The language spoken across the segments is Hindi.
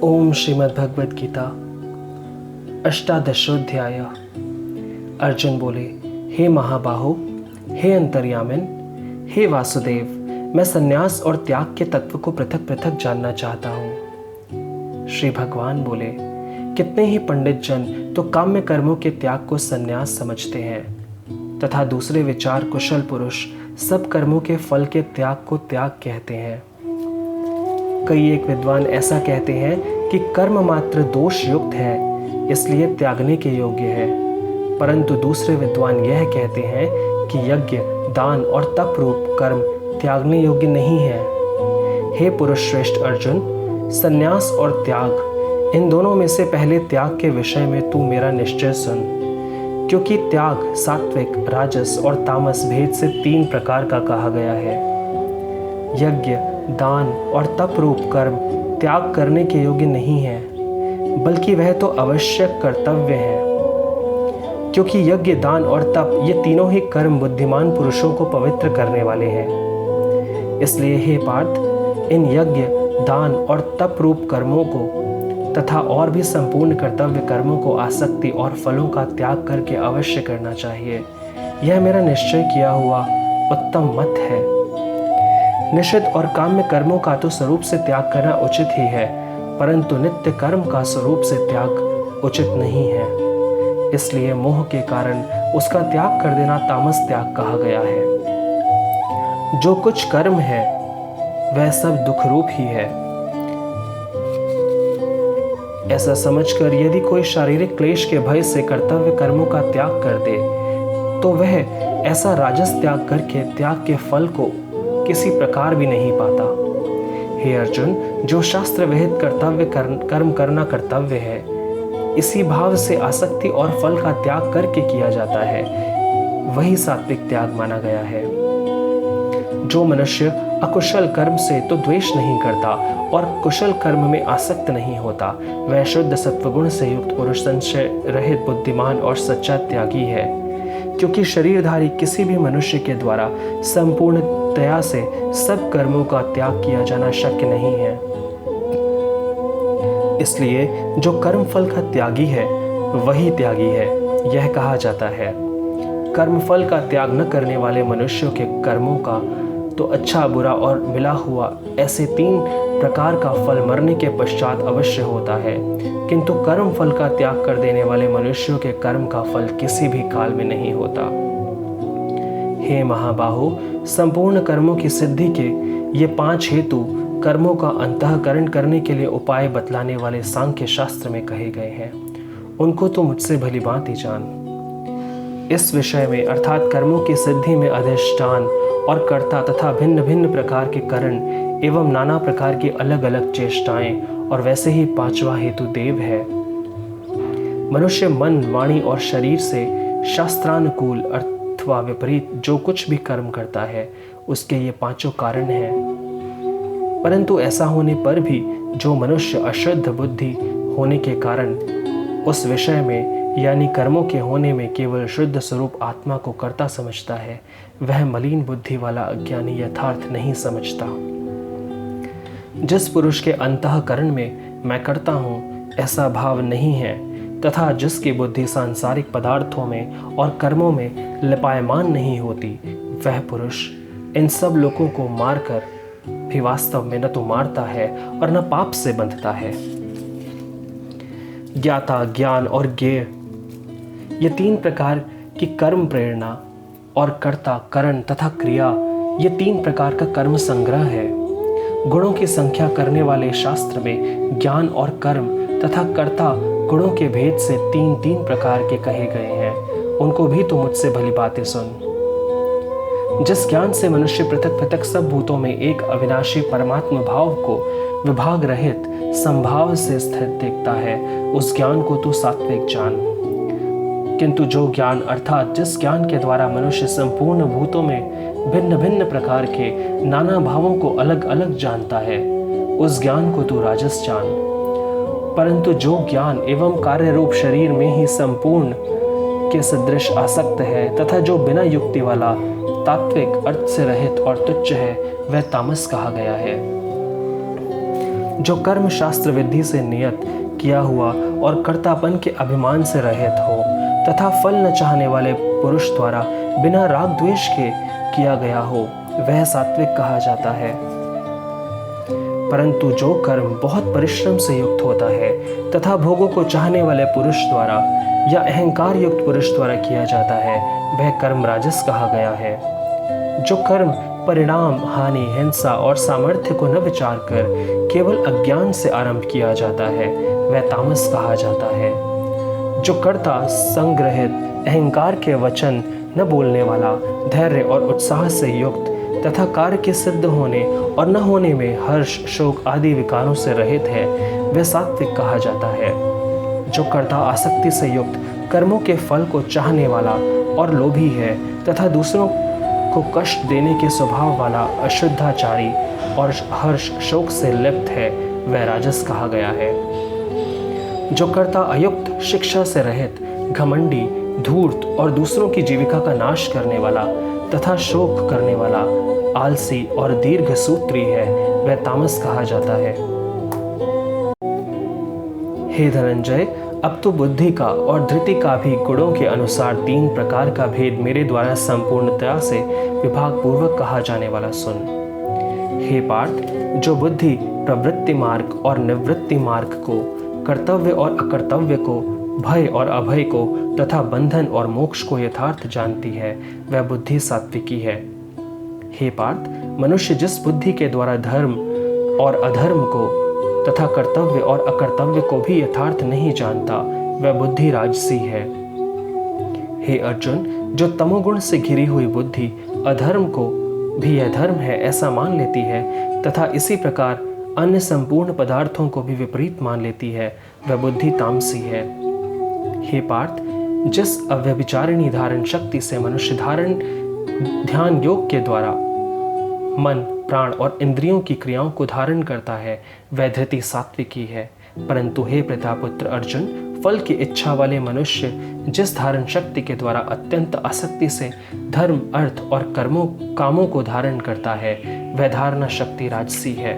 ओम श्रीमद् भगवद गीता अष्टादशोध्याय। अर्जुन बोले, हे महाबाहो, हे अंतर्यामिन, हे वासुदेव, मैं संन्यास और त्याग के तत्व को पृथक पृथक जानना चाहता हूँ। श्री भगवान बोले, कितने ही पंडित जन तो काम्य कर्मों के त्याग को संन्यास समझते हैं तथा दूसरे विचार कुशल पुरुष सब कर्मों के फल के त्याग को त्याग कहते हैं। कई एक विद्वान ऐसा कहते हैं कि कर्म मात्र दोष युक्त है, इसलिए त्यागने के योग्य है, परंतु दूसरे विद्वान यह कहते हैं कि यज्ञ, दान और तप रूप कर्म त्यागने योग्य नहीं है। हे पुरुष श्रेष्ठ अर्जुन, संन्यास और त्याग, इन दोनों में से पहले त्याग के विषय में तू मेरा निश्चय सुन, क्योंकि त्याग सात्विक, राजस और तामस भेद से 3 प्रकार का कहा गया है। यज्ञ, दान और तप रूप कर्म त्याग करने के योग्य नहीं है, बल्कि वह तो आवश्यक कर्तव्य है, क्योंकि यज्ञ, दान और तप ये तीनों ही कर्म बुद्धिमान पुरुषों को पवित्र करने वाले हैं। इसलिए हे पार्थ, इन यज्ञ, दान और तप रूप कर्मों को तथा और भी संपूर्ण कर्तव्य कर्मों को आसक्ति और फलों का त्याग करके अवश्य करना चाहिए। यह मेरा निश्चय किया हुआ उत्तम मत है। निषिद्ध और काम्य कर्मों का तो स्वरूप से त्याग करना उचित ही है, परंतु नित्य कर्म का स्वरूप से त्याग उचित नहीं है। इसलिए मोह के कारण उसका त्याग कर देना तामस त्याग कहा गया है। जो कुछ कर्म है वह सब दुख रूप ही है। ऐसा समझकर यदि कोई शारीरिक क्लेश के भय से कर्तव्य कर्मों का त्याग कर दे, तो वह ऐसा राजस त्याग करके त्याग के फल को किसी प्रकार भी नहीं पाता। हे अर्जुन, जो शास्त्र विहित कर्तव्य कर्म करना कर्तव्य है, इसी भाव से आसक्ति और फल का त्याग करके किया जाता है, वही सात्विक त्याग माना गया है। जो मनुष्य अकुशल कर्म से तो द्वेष नहीं करता और कुशल कर्म में आसक्त नहीं होता, वह शुद्ध सत्वगुण से युक्त पुरुष, संशय रहित, बुद्धिमान और सच्चा त्यागी है। क्योंकि शरीरधारी किसी भी मनुष्य के द्वारा संपूर्णतया से सब कर्मों का त्याग किया जाना शक्य नहीं है। इसलिए जो कर्म फल का त्यागी है वही त्यागी है, यह कहा जाता है। कर्म फल का त्याग न करने वाले मनुष्यों के कर्मों का तो अच्छा, बुरा और मिला हुआ ऐसे 3 प्रकार का फल मरने के पश्चात अवश्य होता है, किंतु कर्म फल का त्याग कर देने वाले मनुष्यों के कर्म का फल किसी भी काल में नहीं होता। हे महाबाहो, संपूर्ण कर्मों की सिद्धि के ये 5 हेतु कर्मों का अंतःकरण करने के लिए उपाय बतलाने वाले सांख्य शास्त्र में कहे गए हैं। उनको तो मुझसे भली भांति जान। इस विषय में अर्थात कर्मों की सिद्धि में अधिष्ठान और कर्ता तथा भिन्न भिन्न प्रकार के कारण एवं नाना प्रकार की अलग अलग चेष्टाएं, और वैसे ही 5वां हेतु देव है। मनुष्य मन, वाणी और शरीर से शास्त्रानुकूल अथवा विपरीत जो कुछ भी कर्म करता है, उसके ये 5 कारण हैं। परंतु ऐसा होने पर भी जो मनुष्य अशुद्ध बुद्धि होने के कारण उस विषय में यानी कर्मों के होने में केवल शुद्ध स्वरूप आत्मा को कर्ता समझता है, वह मलिन बुद्धि वाला अज्ञानी यथार्थ नहीं समझता। जिस पुरुष के अंतःकरण में मैं करता हूँ ऐसा भाव नहीं है, तथा जिसकी बुद्धि सांसारिक पदार्थों में और कर्मों में लिपायमान नहीं होती, वह पुरुष इन सब लोगों को मारकर भी वास्तव में न तो मारता है और न पाप से बंधता है। ज्ञाता, ज्ञान और ज्ञेय, ये 3 प्रकार की कर्म प्रेरणा और कर्ता, करण तथा क्रिया, ये 3 प्रकार का कर्म संग्रह है। गुणों की संख्या करने वाले शास्त्र में ज्ञान और कर्म तथा कर्ता गुणों के भेद से 3 प्रकार के कहे गए हैं। उनको भी तो मुझसे भली बातें सुन। जिस ज्ञान से मनुष्य पृथक पृथक सब भूतों में एक अविनाशी परमात्मा भाव को विभाग रहित संभाव से स्थित देखता है, उस ज्ञान को तू सात्विक जान। किंतु जो ज्ञान अर्थात जिस ज्ञान के द्वारा मनुष्य संपूर्ण भूतों में भिन्न भिन्न प्रकार के नाना भावों को अलग अलग जानता है, उस ज्ञान को तू राजस जान। परंतु जो ज्ञान एवं कार्य रूप शरीर में ही संपूर्ण के सदृश आसक्त है तथा जो बिना युक्ति वाला, तात्विक, अर्थ से रहित और तुच्छ है, वह तामस कहा गया है। जो कर्म शास्त्र विधि से नियत किया हुआ और कर्तापन के अभिमान से रहित हो तथा फल न चाहने वाले पुरुष द्वारा बिना राग द्वेष के किया गया हो, वह सात्विक कहा जाता है। परंतु जो कर्म बहुत परिश्रम से युक्त होता है तथा भोगों को चाहने वाले पुरुष द्वारा या अहंकार युक्त पुरुष द्वारा किया जाता है, वह कर्म राजस कहा गया है। जो कर्म परिणाम, हानि, हिंसा और सामर्थ्य को न विचार कर केवल अज्ञान से आरंभ किया जाता है, वह तामस कहा जाता है। जो कर्ता संग्रहित अहंकार के वचन न बोलने वाला, धैर्य और उत्साह से युक्त तथा कार्य के सिद्ध होने और न होने में हर्ष, शोक आदि विकारों से रहित है, वह सात्विक कहा जाता है। जो कर्ता आसक्ति से युक्त कर्मों के फल को चाहने वाला और लोभी है तथा दूसरों को कष्ट देने के स्वभाव वाला, अशुद्धाचारी और हर्ष शोक से लिप्त है, वह राजस कहा गया है। जो कर्ता अयुक्त, शिक्षा से रहित, घमंडी, धूर्त और दूसरों की जीविका का नाश करने वाला तथा शोक करने वाला, आलसी और दीर्घ सूत्री है, वह तामस कहा जाता है। हे धनंजय, अब तो बुद्धि का और धृति का भी गुणों के अनुसार 3 प्रकार का भेद मेरे द्वारा संपूर्णतया से विभाग पूर्वक कहा जाने वाला सुन। हे पार्थ, जो बुद्धि प्रवृत्ति मार्ग और निवृत्ति मार्ग को, कर्तव्य और अकर्तव्य को, भय और अभय को तथा बंधन और मोक्ष को यथार्थ जानती है, वह बुद्धि सात्विकी है। हे पार्थ, मनुष्य जिस बुद्धि के द्वारा धर्म और अधर्म को तथा कर्तव्य और अकर्तव्य को भी यथार्थ नहीं जानता, वह बुद्धि राजसी है। हे अर्जुन, जो तमोगुण से घिरी हुई बुद्धि अधर्म को भी यह धर्म है ऐसा मान लेती है तथा इसी प्रकार अन्य संपूर्ण पदार्थों को भी विपरीत मान लेती है, वह बुद्धि तामसी है। हे पार्थ, जिस अव्यभिचारिणी धारण शक्ति से मनुष्य ध्यान योग के द्वारा मन, प्राण और इंद्रियों की क्रियाओं को धारण करता है, वह धृति सात्विकी है। परंतु हे प्रतापुत्र अर्जुन, फल की इच्छा वाले मनुष्य जिस धारण शक्ति के द्वारा अत्यंत आसक्ति से धर्म, अर्थ और कामों को धारण करता है, वह धारणा शक्ति राजसी है।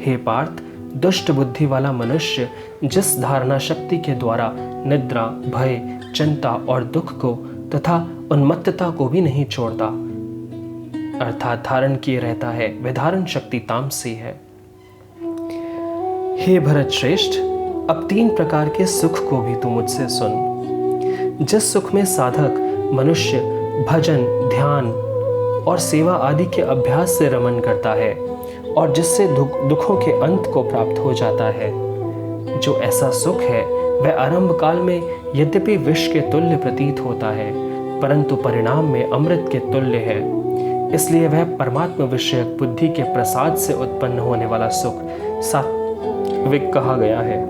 हे पार्थ, दुष्ट बुद्धि वाला मनुष्य जिस धारणा शक्ति के द्वारा निद्रा, भय, चिंता और दुख को तथा उन्मत्तता को भी नहीं छोड़ता अर्थात धारण किए रहता है, वह धारण शक्ति तामसी है। हे भरत श्रेष्ठ, अब 3 प्रकार के सुख को भी तू मुझसे सुन। जिस सुख में साधक मनुष्य भजन, ध्यान और सेवा आदि के अभ्यास से रमन करता है और जिससे दुखों के अंत को प्राप्त हो जाता है, जो ऐसा सुख है वह आरंभ काल में यद्यपि विष के तुल्य प्रतीत होता है, परंतु परिणाम में अमृत के तुल्य है। इसलिए वह परमात्मा विषयक बुद्धि के प्रसाद से उत्पन्न होने वाला सुख सात्विक कहा गया है।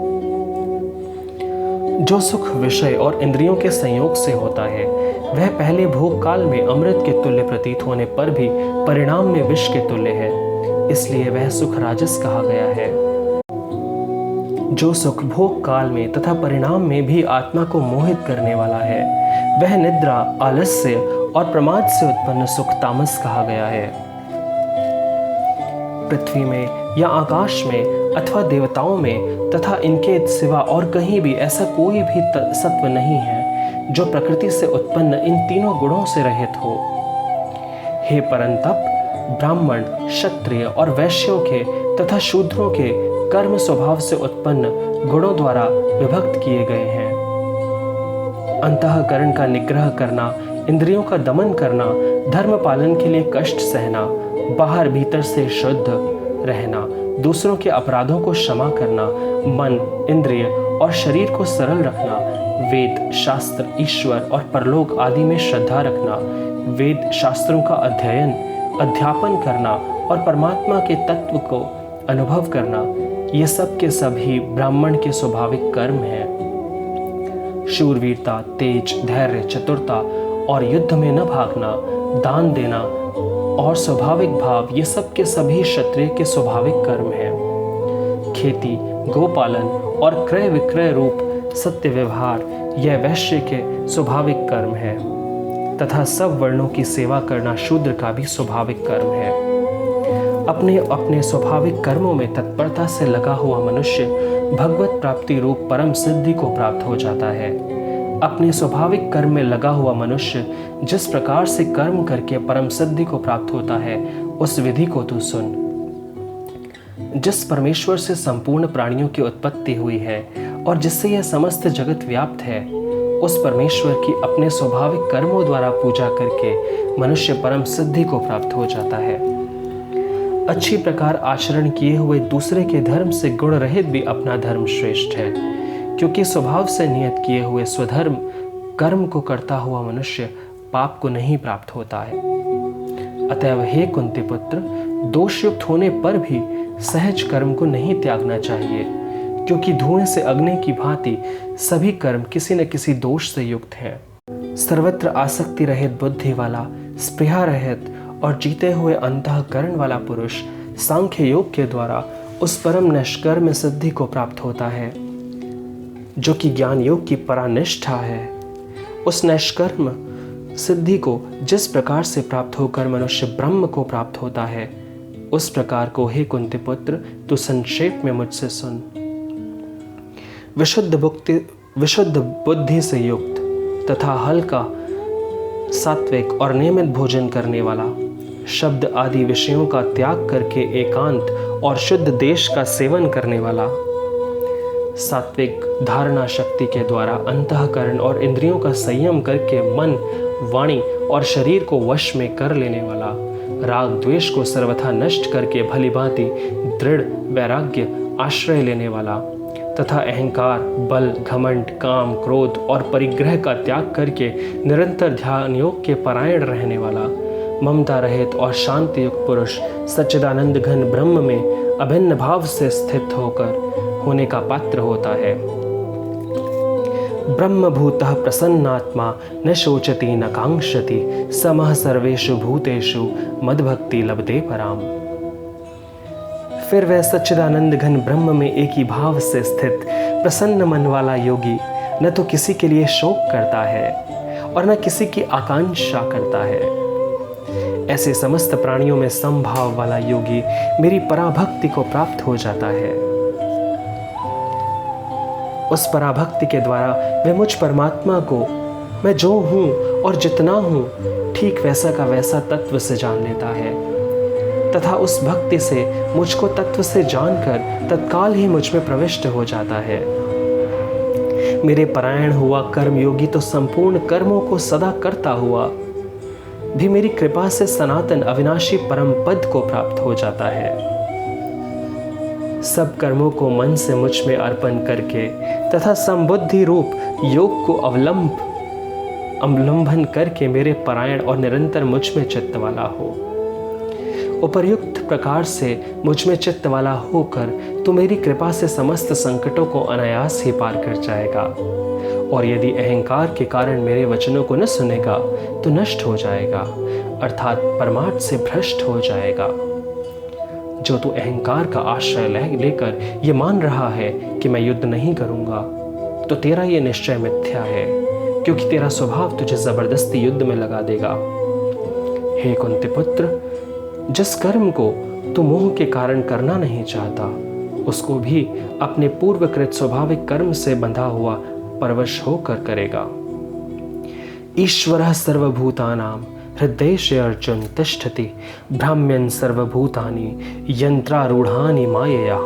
जो सुख विषय और इंद्रियों के संयोग से होता है, वह पहले भोग काल में अमृत के तुल्य प्रतीत होने पर भी परिणाम में विष के तुल्य है, इसलिए वह सुख राजस कहा गया है। जो सुख भोग काल में तथा परिणाम में भी आत्मा को मोहित करने वाला है, वह निद्रा, आलस्य और प्रमाद से उत्पन्न सुख तामस कहा गया है। पृथ्वी में या आकाश में अथवा देवताओं में तथा इनके सिवा और कहीं भी ऐसा कोई भी सत्व नहीं है जो प्रकृति से उत्पन्न इन तीनों गुणों से रहित हो। हे परंतप, ब्राह्मण, क्षत्रिय और वैश्यों के तथा शूद्रों के कर्म स्वभाव से उत्पन्न गुणों द्वारा विभक्त किए गए हैं। अंतःकरण का निग्रह करना, इंद्रियों का दमन करना, धर्म पालन के लिए कष्ट सहना, बाहर भीतर से शुद्ध रहना, दूसरों के अपराधों को क्षमा करना, मन, इंद्रिय और शरीर को सरल रखना, वेद, शास्त्र, ईश्वर और परलोक आदि में श्रद्धा रखना, वेद शास्त्रों का अध्यापन करना और परमात्मा के तत्व को अनुभव करना, ये सब के सभी ब्राह्मण के स्वाभाविक कर्म हैं। शूरवीरता, तेज, धैर्य, चतुरता और युद्ध में न भागना, दान देना और स्वाभाविक भाव, ये सब के सभी क्षत्रिय के स्वाभाविक कर्म हैं। खेती, गोपालन और क्रय विक्रय रूप सत्य व्यवहार, यह वैश्य के स्वाभाविक कर्म है तथा सब वर्णों की सेवा करना शूद्र का भी स्वाभाविक कर्म है। अपने अपने स्वाभाविक कर्मों में तत्परता से लगा हुआ मनुष्य भगवत प्राप्ति रूप परम सिद्धि को प्राप्त हो जाता है। अपने स्वाभाविक कर्म में लगा हुआ मनुष्य जिस प्रकार से कर्म करके परम सिद्धि को प्राप्त होता है, उस विधि को तू सुन। जिस परमेश्वर से संपूर्ण प्राणियों की उत्पत्ति हुई है और जिससे यह समस्त जगत व्याप्त है, उस परमेश्वर की अपने स्वाभाविक कर्मों द्वारा पूजा करके मनुष्य परम सिद्धि को प्राप्त हो जाता है। अच्छी प्रकार आचरण किए हुए दूसरे के धर्म से गुण रहित भी अपना धर्म श्रेष्ठ है, क्योंकि स्वभाव से नियत किए हुए स्वधर्म कर्म को करता हुआ मनुष्य पाप को नहीं प्राप्त होता है। अतएव हे कुंती पुत्र, दोषयुक्त होने पर भी सहज कर्म को नहीं त्यागना चाहिए, क्योंकि धुएं से अग्नि की भांति सभी कर्म किसी न किसी दोष से युक्त हैं। सर्वत्र आसक्ति रहित बुद्धि वाला, स्पृहा रहित और जीते हुए अंतःकरण वाला पुरुष सांख्य योग के द्वारा उस परम निष्कर्म सिद्धि को प्राप्त होता है, जो कि ज्ञान योग की परानिष्ठा है। उस निष्कर्म सिद्धि को जिस प्रकार से प्राप्त होकर मनुष्य ब्रह्म को प्राप्त होता है, उस प्रकार को हे कुंती पुत्र तू संक्षेप में मुझसे सुन। विशुद्ध बुद्धि से युक्त तथा हल्का, सात्विक और नियमित भोजन करने वाला, शब्द आदि विषयों का त्याग करके एकांत और शुद्ध देश का सेवन करने वाला, सात्विक धारणा शक्ति के द्वारा अंतःकरण और इंद्रियों का संयम करके मन, वाणी और शरीर को वश में कर लेने वाला, राग द्वेष को सर्वथा नष्ट करके भलीभांति दृढ़ वैराग्य आश्रय लेने वाला तथा अहंकार, बल, घमंड, काम, क्रोध और परिग्रह का त्याग करके निरंतर ध्यान योग के परायण रहने वाला, ममता रहित और शांति युक्त पुरुष सच्चिदानंद घन ब्रह्म में अभिन्न भाव से स्थित होने का पात्र होता है। ब्रह्मभूतः प्रसन्नात्मा न शोचति न कांक्षति, समः सर्वेषु भूतेषु मद्भक्ति लभते पराम। फिर वह सच्चिदानंद घन ब्रह्म में एक ही भाव से स्थित प्रसन्न मन वाला योगी न तो किसी के लिए शोक करता है और न किसी की आकांक्षा करता है। ऐसे समस्त प्राणियों में समभाव वाला योगी मेरी पराभक्ति को प्राप्त हो जाता है। उस पराभक्ति के द्वारा वह मुझ परमात्मा को मैं जो हूँ और जितना हूँ ठीक वैसा का वैसा तत्व से जान लेता है तथा उस भक्ति से मुझको तत्व से जानकर तत्काल ही मुझ में प्रविष्ट हो जाता है। मेरे परायण हुआ कर्मयोगी तो संपूर्ण कर्मों को सदा करता हुआ भी मेरी कृपा से सनातन अविनाशी परम पद को प्राप्त हो जाता है। सब कर्मों को मन से मुझ में अर्पण करके तथा संबुद्धि रूप योग को अवलंबन करके मेरे परायण और निरंतर मुझ में चित्त वाला हो। उपर्युक्त प्रकार से मुझ में चित्त वाला होकर तो मेरी कृपा से समस्त संकटों को अनायास ही पार कर जाएगा, और यदि अहंकार के कारण मेरे वचनों को न सुनेगा तो नष्ट हो जाएगा, अर्थात परमार्थ से भ्रष्ट हो जाएगा। जो तू अहंकार का आश्रय लेकर ये मान रहा है कि मैं युद्ध नहीं करूंगा, तो तेरा ये निश्चय मिथ्या है, क्योंकि तेरा स्वभाव तुझे जबरदस्ती युद्ध में लगा देगा। हे कुंती पुत्र, जिस कर्म को तू मोह के कारण करना नहीं चाहता, उसको भी अपने पूर्वकृत स्वाभाविक कर्म से बंधा हुआ परवश होकर करेगा। ईश्वरः सर्वभूतानां हृदयेषु अर्जुन तिष्ठति, भ्राम्यन् सर्वभूतानि यंत्रारूढ़ानि मायया।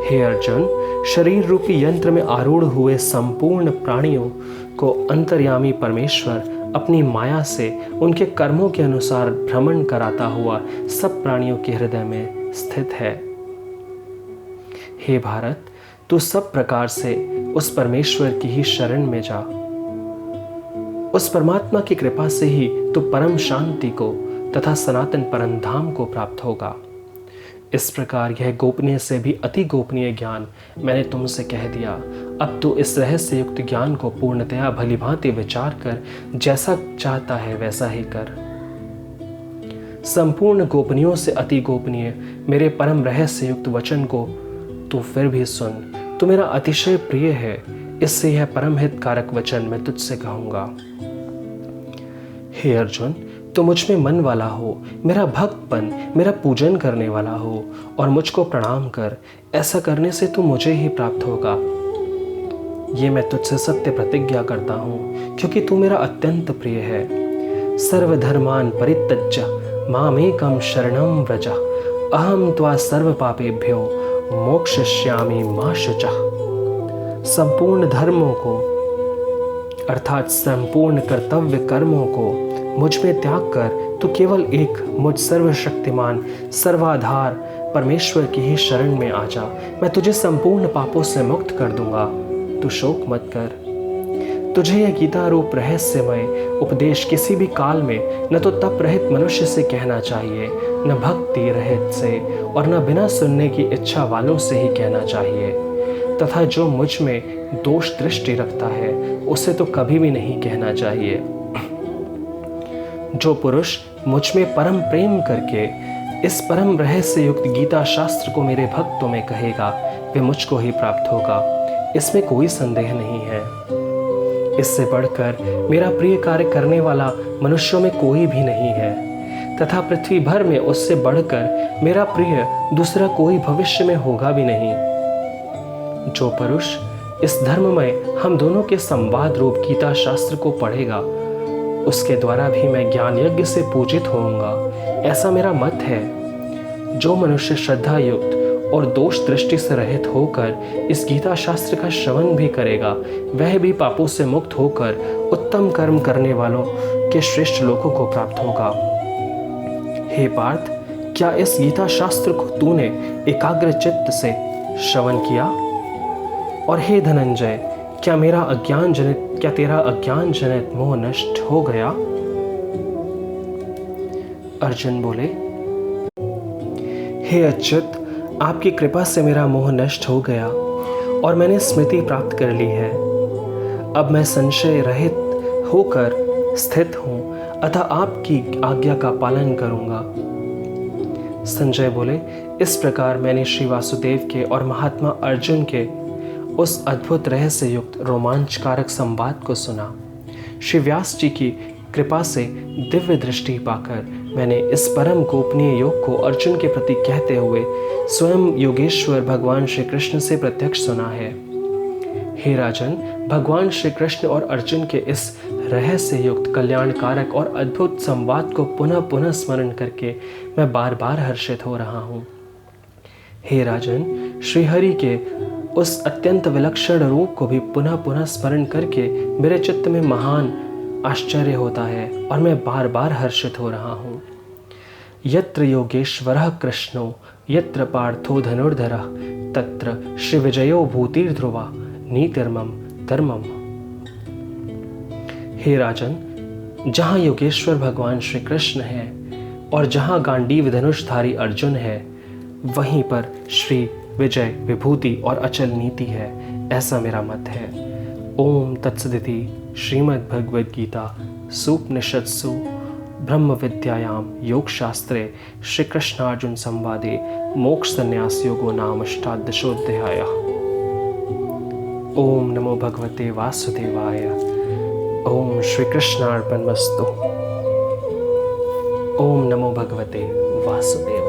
हे अर्जुन, शरीर रूपी यंत्र में आरूढ़ हुए संपूर्ण प्राणियों को अंतर्यामी परमेश्वर अपनी माया से उनके कर्मों के अनुसार भ्रमण कराता हुआ सब प्राणियों के हृदय में स्थित है। हे भारत, तू सब प्रकार से उस परमेश्वर की ही शरण में जा। उस परमात्मा की कृपा से ही तू परम शांति को तथा सनातन परम धाम को प्राप्त होगा। इस प्रकार यह गोपनीय से भी अति गोपनीय ज्ञान मैंने तुमसे कह दिया। अब तू इस रहस्य युक्त ज्ञान को पूर्णतया भलीभांति विचार कर जैसा चाहता है वैसा ही कर। संपूर्ण गोपनीयों से अति गोपनीय मेरे परम रहस्य युक्त वचन को तू फिर भी सुन। तू मेरा अतिशय प्रिय है, इससे यह परम हितकारक वचन मैं तुझसे कहूँगा। हे अर्जुन, तो मुझ में मन वाला हो, मेरा भक्त बन, मेरा पूजन करने वाला हो और मुझको प्रणाम कर। ऐसा करने से तो मुझे ही प्राप्त होगा। ये मैं तुझसे सत्य प्रतिज्ञा करता हूँ, क्योंकि तू मेरा अत्यंत प्रिय है। सर्वधर्मान परित्यज्य मामेकं शरणं व्रज, अहम त्वा सर्व पापेभ्यो मोक्षयिष्यामि मा शुचः। संपूर्ण धर्मों को अर्थात संपूर्ण कर्तव्य कर्मों को मुझ में त्याग कर तू केवल एक मुझ सर्वशक्तिमान सर्वाधार परमेश्वर की ही शरण में आ जा। मैं तुझे संपूर्ण पापों से मुक्त कर दूंगा। तू शोक मत कर। तुझे यह गीता रूप रहस्यमय उपदेश किसी भी काल में न तो तप रहित मनुष्य से कहना चाहिए, न भक्ति रहित से और न बिना सुनने की इच्छा वालों से ही कहना चाहिए। तथा जो मुझ में दोष दृष्टि रखता है उसे तो कभी भी नहीं कहना चाहिए। जो पुरुष मुझ में परम प्रेम करके इस परम रहस्य युक्त गीता शास्त्र को मेरे भक्तों में कहेगा, वे मुझको ही प्राप्त होगा। इसमें कोई संदेह नहीं है। इससे बढ़कर मेरा प्रिय कार्य करने वाला मनुष्यों में कोई भी नहीं है, तथा पृथ्वी भर में उससे बढ़कर मेरा प्रिय दूसरा कोई भविष्य में होगा भी नहीं। जो पुरुष इस धर्म में हम दोनों के संवाद रूप गीता शास्त्र को पढ़ेगा, उसके द्वारा भी मैं ज्ञान यज्ञ से पूजित होऊंगा, ऐसा मेरा मत है। जो मनुष्य श्रद्धा युक्त और दोष दृष्टि से रहित होकर इस गीता शास्त्र का श्रवण भी करेगा, वह भी पापों से मुक्त होकर उत्तम कर्म करने वालों के श्रेष्ठ लोकों को प्राप्त होगा। हे पार्थ, क्या इस गीता शास्त्र को तूने एकाग्र चित्त से श्रवण किया? और हे धनंजय, क्या तेरा अज्ञान जनित मोह नष्ट हो गया? अर्जुन बोले, हे अच्युत, आपकी कृपा से मेरा मोह नष्ट हो गया और मैंने स्मृति प्राप्त कर ली है। अब मैं संशय रहित होकर स्थित हूं, अतः आपकी आज्ञा का पालन करूंगा। संजय बोले, इस प्रकार मैंने श्री वासुदेव के और महात्मा अर्जुन के उस अद्भुत रहस्य युक्त रोमांचकारक संवाद को सुना। श्री व्यास जी की कृपा से दिव्य दृष्टि पाकर मैंने इस परम गोपनीय योग को अर्जुन के प्रति कहते हुए स्वयं योगेश्वर भगवान श्री कृष्ण से प्रत्यक्ष सुना है। हे राजन, भगवान श्री कृष्ण और अर्जुन के इस रहस्य युक्त कल्याणकारक और अद्भुत संवाद को पुनः पुनः स्मरण करके मैं बार बार हर्षित हो रहा हूँ। हे राजन, श्रीहरि के उस अत्यंत विलक्षण रूप को भी पुनः पुनः स्मरण करके मेरे चित्त में महान आश्चर्य होता है और मैं बार बार हर्षित हो रहा हूँ। यत्र योगेश्वरः कृष्णो यत्र पार्थो धनुर्धरः तत्र श्री विजयो भूतिर्ध्रुवा नीतिर्मम धर्मम। हे राजन, जहाँ योगेश्वर भगवान श्री कृष्ण है और जहाँ गांडीव धनुषधारी अर्जुन है, वहीं पर श्री विजय विभूति और अचल नीति है, ऐसा मेरा मत है। ओम तत्सदिति श्रीमद् भगवद गीता सूपनिषत्सु ब्रह्म विद्यायां योग शास्त्रे श्री कृष्णार्जुन संवादे मोक्ष संन्यास योगो नाम अष्टादशोऽध्यायः। ओम नमो भगवते वासुदेवाय। ओम श्री कृष्णार्पणमस्तु। ओम नमो भगवते वासुदेवाय।